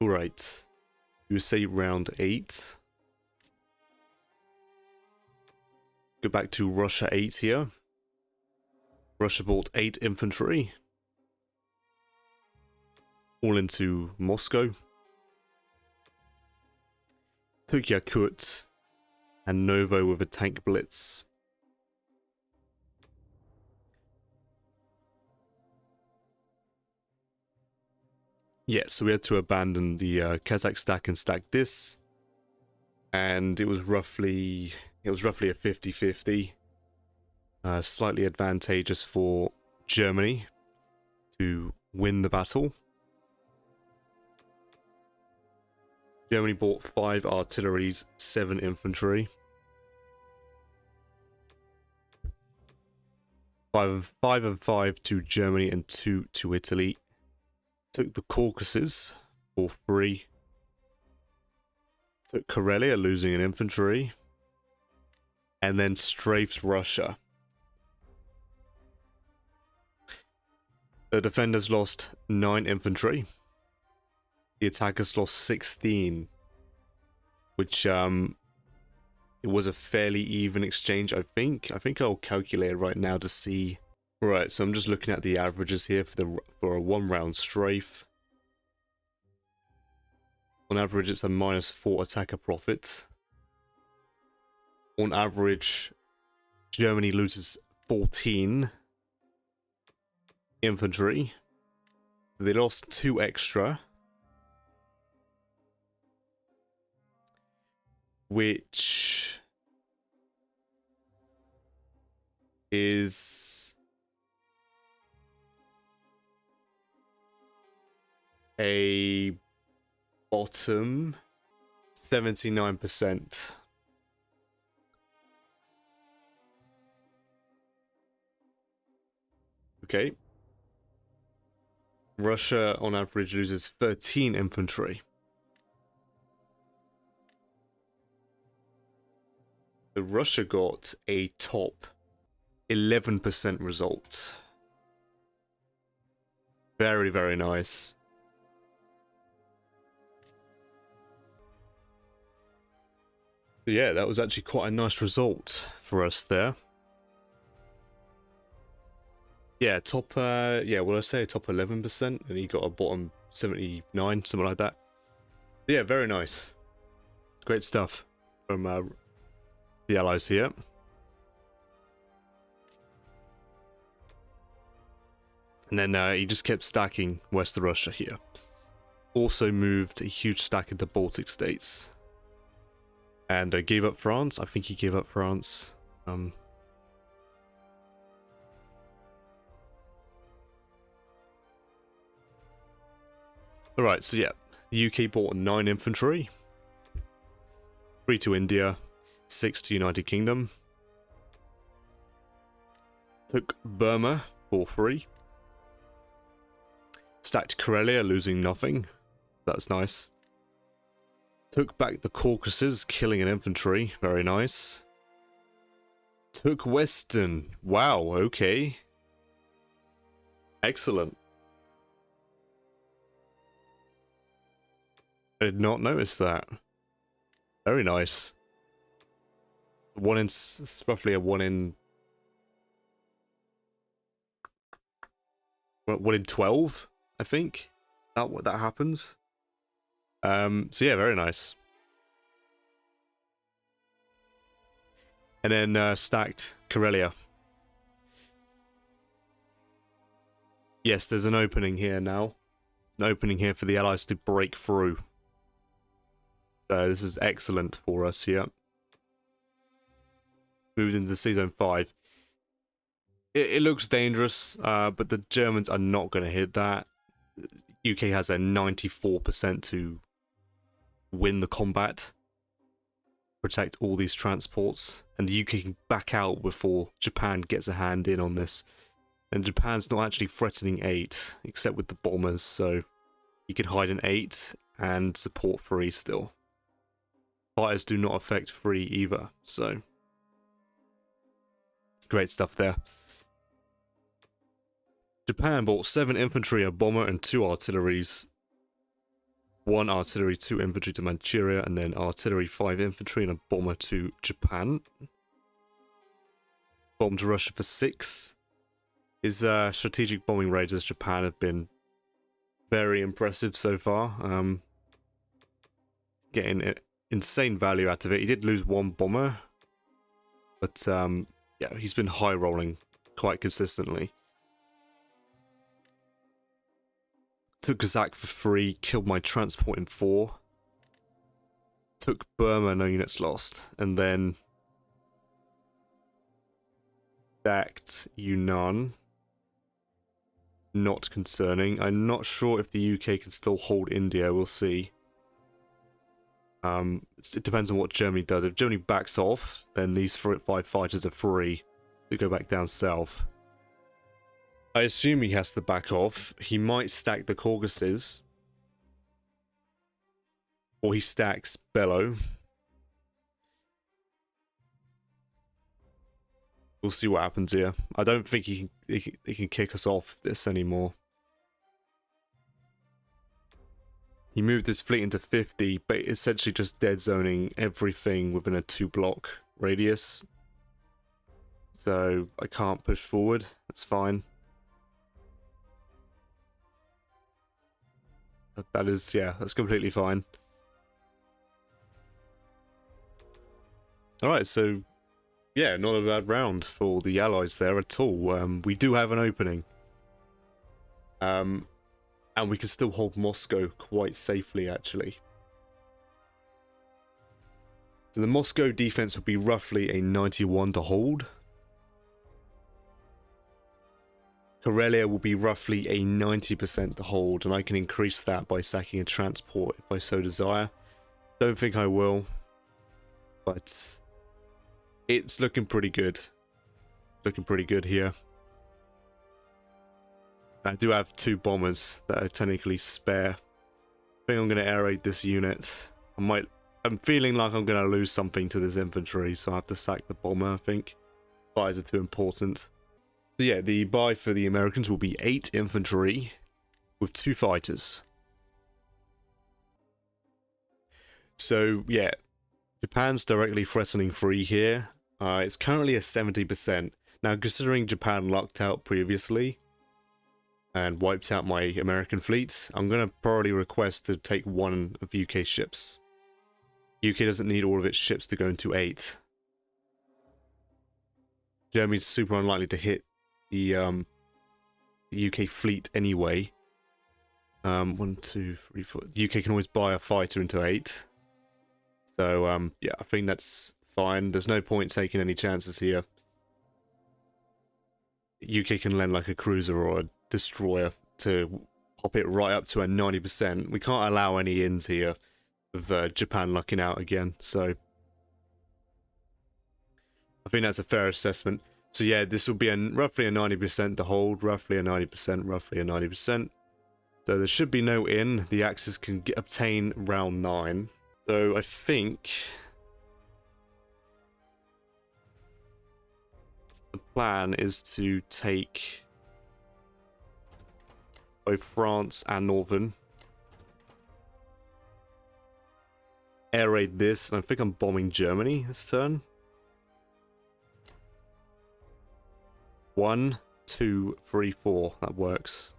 Alright. You say round 8. Go back to Russia 8 here. Russia bought 8 infantry. All into Moscow. Took Yakut and Novo with a tank blitz. Yeah, so we had to abandon the Kazakh stack and stack this. And it was roughly a 50-50. Slightly advantageous for Germany to win the battle. Germany bought 5 artilleries, 7 infantry. 5 and 5 to Germany and 2 to Italy. Took the Caucasus for 3. Took Karelia, losing an infantry. And then strafed Russia. The defenders lost 9 infantry. The attackers lost 16. Which, it was a fairly even exchange, I think. I think I'll calculate it right now to see. Right, so I'm just looking at the averages here for a 1-round strafe. On average, it's a -4 attacker profit. On average, Germany loses 14 infantry. They lost 2 extra. Which is a bottom 79%. Okay. Russia on average loses 13 infantry. So Russia got a top 11% result. Very, very nice. So yeah, that was actually quite a nice result for us there. Yeah, top, yeah, well, I say top 11%, and he got a bottom 79, something like that. Yeah, very nice. Great stuff from the allies here. And then he just kept stacking West Russia here. Also moved a huge stack into Baltic states. And gave up France. I think he gave up France. Alright, so yeah. The UK bought 9 infantry. 3 to India. 6 to United Kingdom. Took Burma for 3. Stacked Karelia, losing nothing. That's nice. Took back the Caucasus, killing an infantry. Very nice. Took Western. Wow, okay. Excellent. I did not notice that. Very nice. It's roughly a 1 in 12, I think. That happens. So yeah, very nice. And then stacked Karelia. Yes, there's an opening here now. An opening here for the Allies to break through. So this is excellent for us here. Moved into Season 5. It looks dangerous, but the Germans are not going to hit that. UK has a 94% to win the combat. Protect all these transports. And the UK can back out before Japan gets a hand in on this. And Japan's not actually threatening 8, except with the bombers, so you can hide an 8 and support 3 still. Fighters do not affect 3 either, so great stuff there. Japan bought 7 infantry, a bomber, and 2 artilleries. 1 artillery, 2 infantry to Manchuria, and then artillery, 5 infantry, and a bomber to Japan. Bombed Russia for 6. His strategic bombing raids as Japan have been very impressive so far. Getting insane value out of it. He did lose 1 bomber, but yeah, he's been high rolling quite consistently. Took Kazakh for 3, killed my transport in 4. Took Burma, no units lost, and then sacked Yunnan. Not concerning. I'm not sure if the UK can still hold India, we'll see. It depends on what Germany does. If Germany backs off, then these 5 fighters are free to go back down south. I assume he has to back off. He might stack the Caucasus. Or he stacks Bello. We'll see what happens here. I don't think he can kick us off this anymore. He moved his fleet into 50, but essentially just dead zoning everything within a 2-block radius. So I can't push forward. That's fine. That is, yeah, that's completely fine. Alright, so yeah, not a bad round for the Allies there at all. We do have an opening. And we can still hold Moscow quite safely, actually. So the Moscow defense would be roughly a 91 to hold. Karelia will be roughly a 90% to hold, and I can increase that by sacking a transport if I so desire. Don't think I will, but it's looking pretty good. Looking pretty good here. I do have 2 bombers that are technically spare. I think I'm going to air raid this unit. I'm feeling like I'm going to lose something to this infantry, so I have to sack the bomber, I think. Fires are too important. So yeah, the buy for the Americans will be 8 infantry with 2 fighters. So yeah, Japan's directly threatening 3 here. It's currently a 70%. Now, considering Japan lucked out previously and wiped out my American fleet, I'm going to probably request to take 1 of UK ships. UK doesn't need all of its ships to go into 8. Germany's super unlikely to hit the UK fleet anyway. 1, 2, 3, 4. The UK can always buy a fighter into 8. So yeah, I think that's fine. There's no point taking any chances here. UK can lend like a cruiser or a destroyer to pop it right up to a 90%. We can't allow any ins here of Japan lucking out again. So I think that's a fair assessment. So yeah, this will be roughly a 90% to hold, roughly a 90%, roughly a 90%. So there should be no in. The Axis can obtain round 9. So I think the plan is to take both France and Northern. Air raid this, and I think I'm bombing Germany this turn. 1, 2, 3, 4. That works.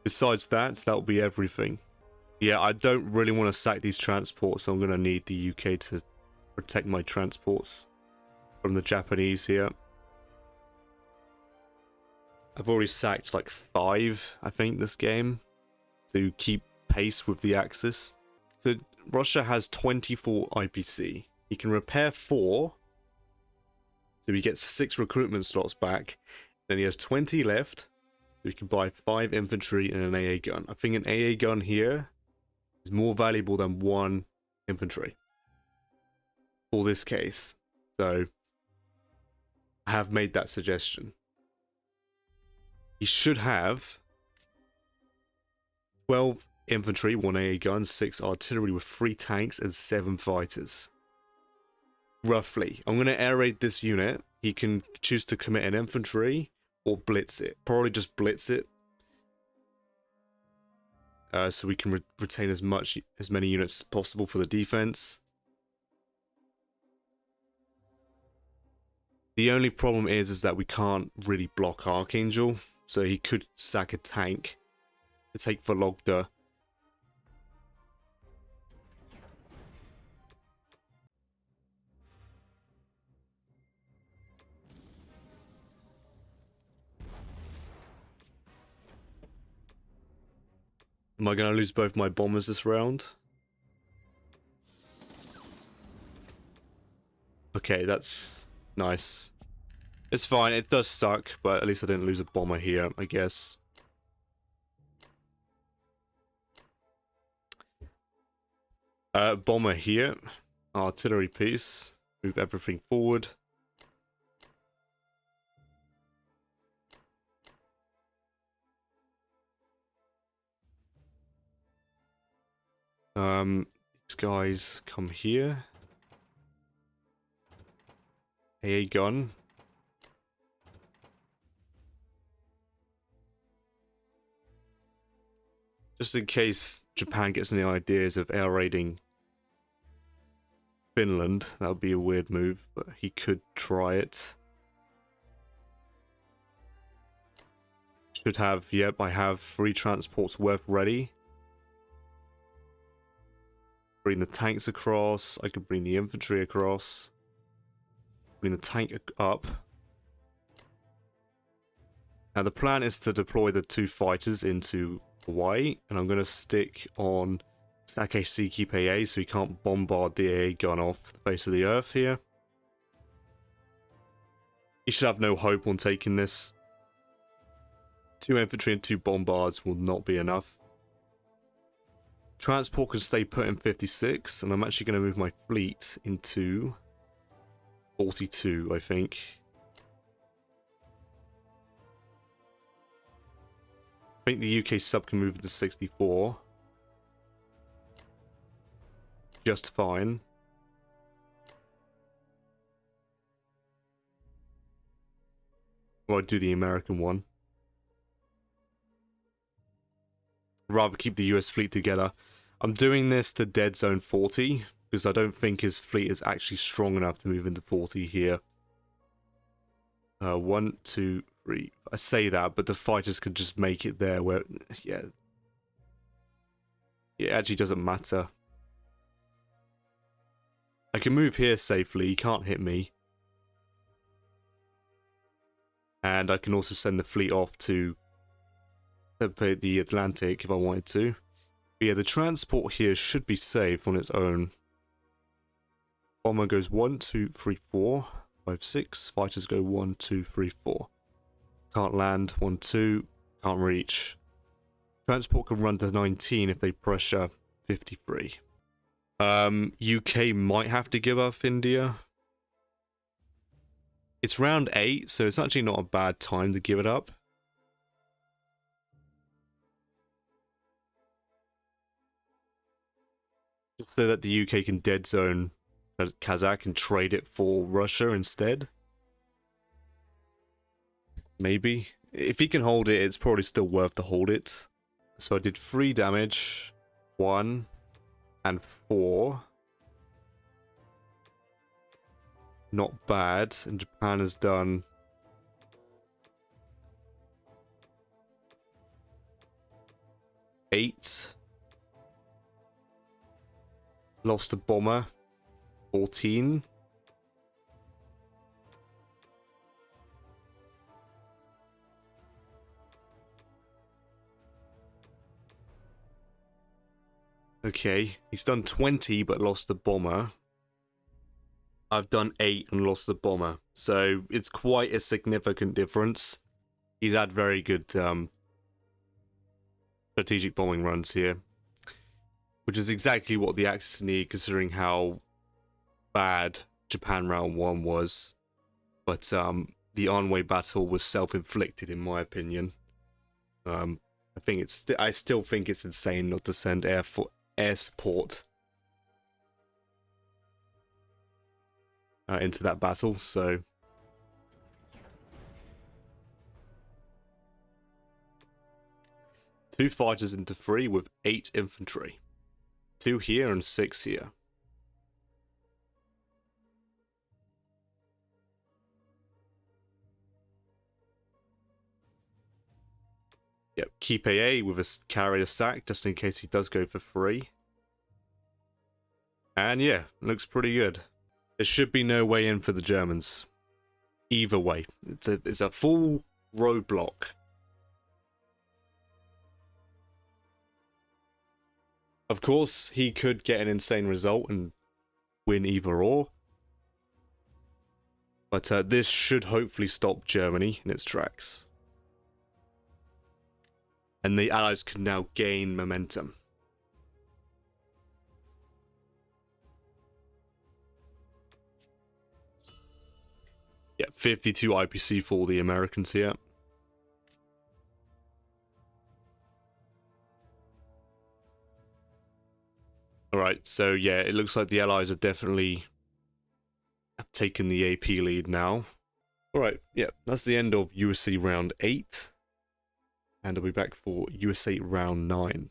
Besides that, that'll be everything. Yeah, I don't really want to sack these transports, so I'm going to need the UK to protect my transports from the Japanese here. I've already sacked like 5, I think, this game to keep pace with the Axis. So Russia has 24 IPC. He can repair 4, so he gets 6 recruitment slots back. Then he has 20 left, so he can buy 5 infantry and an AA gun. I think an AA gun here is more valuable than 1 infantry for this case. So I have made that suggestion. He should have 12 infantry, 1 AA gun, 6 artillery with 3 tanks and 7 fighters. Roughly. I'm going to air raid this unit he can choose to commit an infantry or blitz it. Probably just blitz it. So we can retain as many units as possible for the defense. The only problem is that we can't really block Archangel, so he could sack a tank to take Vologda. Am I going to lose both my bombers this round? Okay, that's nice. It's fine, it does suck, but at least I didn't lose a bomber here, I guess. Bomber here. Artillery piece. Move everything forward. These guys come here. A gun. Just in case Japan gets any ideas of air raiding Finland, that would be a weird move, but he could try it. Should have, yep, I have 3 transports worth ready. Bring the tanks across, I could bring the infantry across. Bring the tank up. Now the plan is to deploy the 2 fighters into Hawaii, and I'm going to stick on Sake keep AA so he can't bombard the AA gun off the face of the earth here. He should have no hope on taking this. 2 infantry and 2 bombards will not be enough. Transport can stay put in 56, and I'm actually going to move my fleet into 42, I think. I think the UK sub can move into 64. Just fine. Or I'd do the American one. Rather keep the US fleet together. I'm doing this to dead zone 40 because I don't think his fleet is actually strong enough to move into 40 here. 1, 2, 3. I say that, but the fighters could just make it there where, yeah. It actually doesn't matter. I can move here safely, he can't hit me. And I can also send the fleet off to the Atlantic if I wanted to. But yeah, the transport here should be safe on its own. Bomber goes 1, 2, 3, 4, 5, 6. Fighters go 1, 2, 3, 4. Can't land. 1, 2. Can't reach. Transport can run to 19 if they pressure 53. UK might have to give up India. It's round 8, so it's actually not a bad time to give it up. Just so that the UK can dead zone Kazakh and trade it for Russia instead. Maybe. If he can hold it, it's probably still worth to hold it. So I did 3 damage. 1 and 4. Not bad. And Japan has done 8. Lost a bomber. 14. Okay, he's done 20 but lost the bomber. I've done 8 and lost the bomber. So it's quite a significant difference. He's had very good strategic bombing runs here. Which is exactly what the Axis need, considering how bad Japan round 1 was. But the Anhui battle was self-inflicted, in my opinion. I still think it's insane not to send air support into that battle. So 2 fighters into 3 with 8 infantry. 2 here and 6 here. Yep, keep AA with a carrier sack just in case he does go for 3. And yeah, looks pretty good. There should be no way in for the Germans. Either way, it's a full roadblock. Of course, he could get an insane result and win either or. But this should hopefully stop Germany in its tracks. And the Allies can now gain momentum. Yeah, 52 IPC for the Americans here. Alright, so yeah, it looks like the Allies are definitely taking the AP lead now. Alright, yeah, that's the end of USA round 8. And I'll be back for USA round 9.